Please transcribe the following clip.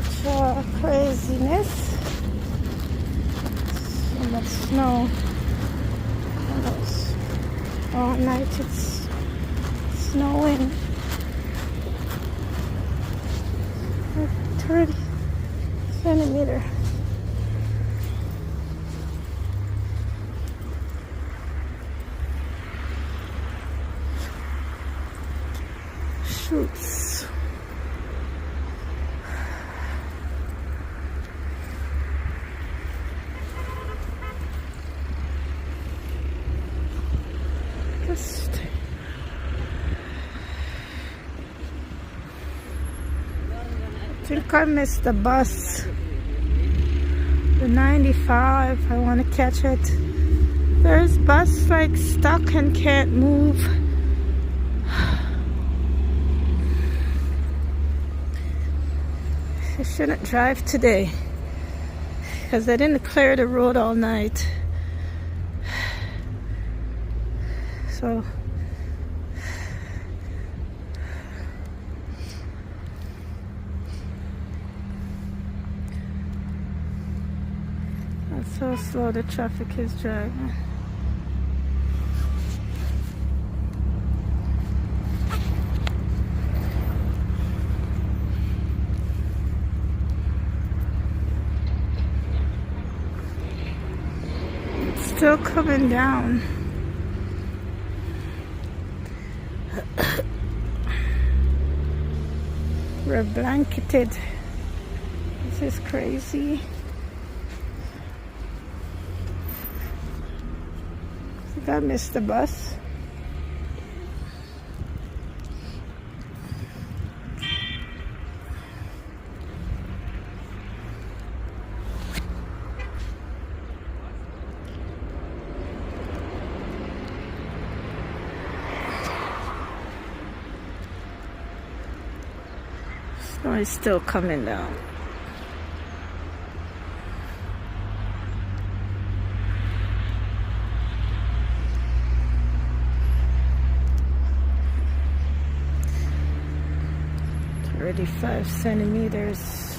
Such craziness. So much snow. Almost all night it's snowing. 30 centimeter. Shoots. I think I missed the bus. The 95. I want to catch it. There's bus like stuck and can't move. I shouldn't drive today because they didn't clear the road all night. So that's how slow the traffic is driving. It's still coming down. We're blanketed. This is crazy. I think I missed the bus. Snow is still coming down. Already 5 centimeters.